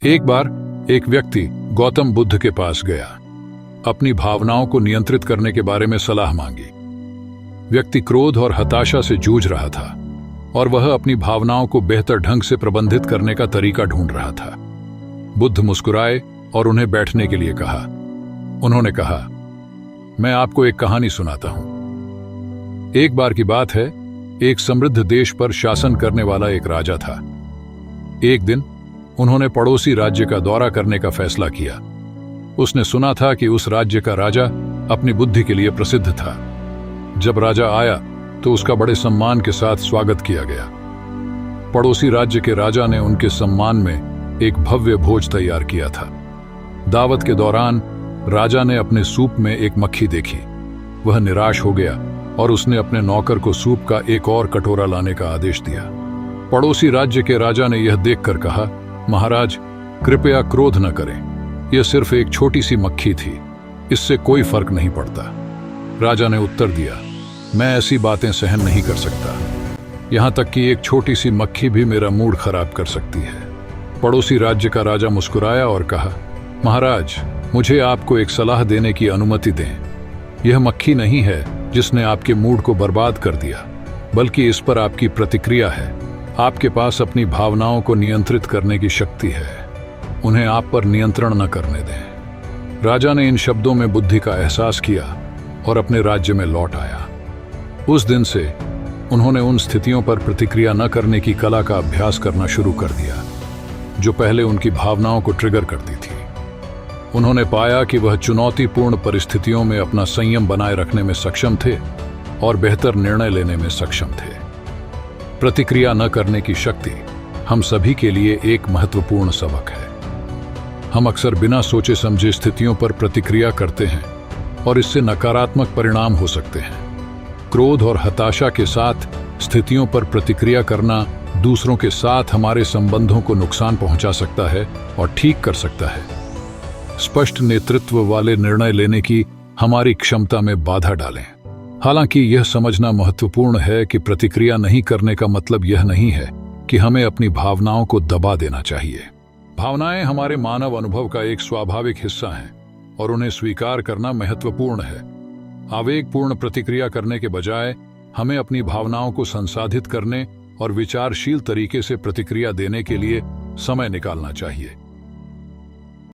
एक बार एक व्यक्ति गौतम बुद्ध के पास गया, अपनी भावनाओं को नियंत्रित करने के बारे में सलाह मांगी। व्यक्ति क्रोध और हताशा से जूझ रहा था और वह अपनी भावनाओं को बेहतर ढंग से प्रबंधित करने का तरीका ढूंढ रहा था। बुद्ध मुस्कुराए और उन्हें बैठने के लिए कहा। उन्होंने कहा, मैं आपको एक कहानी सुनाता हूं। एक बार की बात है, एक समृद्ध देश पर शासन करने वाला एक राजा था। एक दिन उन्होंने पड़ोसी राज्य का दौरा करने का फैसला किया। उसने सुना था कि उस राज्य का राजा अपनी बुद्धि के लिए प्रसिद्ध था। जब राजा आया तो उसका बड़े सम्मान के साथ स्वागत किया गया। पड़ोसी राज्य के राजा ने उनके सम्मान में एक भव्य भोज तैयार किया था। दावत के दौरान राजा ने अपने सूप में एक मक्खी देखी। वह निराश हो गया और उसने अपने नौकर को सूप का एक और कटोरा लाने का आदेश दिया। पड़ोसी राज्य के राजा ने यह देखकर कहा, महाराज, कृपया क्रोध न करें, यह सिर्फ एक छोटी सी मक्खी थी, इससे कोई फर्क नहीं पड़ता। राजा ने उत्तर दिया, मैं ऐसी बातें सहन नहीं कर सकता, यहां तक कि एक छोटी सी मक्खी भी मेरा मूड खराब कर सकती है। पड़ोसी राज्य का राजा मुस्कुराया और कहा, महाराज, मुझे आपको एक सलाह देने की अनुमति दें। यह मक्खी नहीं है जिसने आपके मूड को बर्बाद कर दिया, बल्कि इस पर आपकी प्रतिक्रिया है। आपके पास अपनी भावनाओं को नियंत्रित करने की शक्ति है, उन्हें आप पर नियंत्रण न करने दें। राजा ने इन शब्दों में बुद्धि का एहसास किया और अपने राज्य में लौट आया। उस दिन से उन्होंने उन स्थितियों पर प्रतिक्रिया न करने की कला का अभ्यास करना शुरू कर दिया जो पहले उनकी भावनाओं को ट्रिगर करती थी। उन्होंने पाया कि वह चुनौतीपूर्ण परिस्थितियों में अपना संयम बनाए रखने में सक्षम थे और बेहतर निर्णय लेने में सक्षम थे। प्रतिक्रिया न करने की शक्ति हम सभी के लिए एक महत्वपूर्ण सबक है। हम अक्सर बिना सोचे समझे स्थितियों पर प्रतिक्रिया करते हैं और इससे नकारात्मक परिणाम हो सकते हैं। क्रोध और हताशा के साथ स्थितियों पर प्रतिक्रिया करना दूसरों के साथ हमारे संबंधों को नुकसान पहुंचा सकता है और ठीक कर सकता है। स्पष्ट नेतृत्व वाले निर्णय लेने की हमारी क्षमता में बाधा डालें। हालांकि यह समझना महत्वपूर्ण है कि प्रतिक्रिया नहीं करने का मतलब यह नहीं है कि हमें अपनी भावनाओं को दबा देना चाहिए। भावनाएं हमारे मानव अनुभव का एक स्वाभाविक हिस्सा हैं और उन्हें स्वीकार करना महत्वपूर्ण है। आवेगपूर्ण प्रतिक्रिया करने के बजाय हमें अपनी भावनाओं को संसाधित करने और विचारशील तरीके से प्रतिक्रिया देने के लिए समय निकालना चाहिए।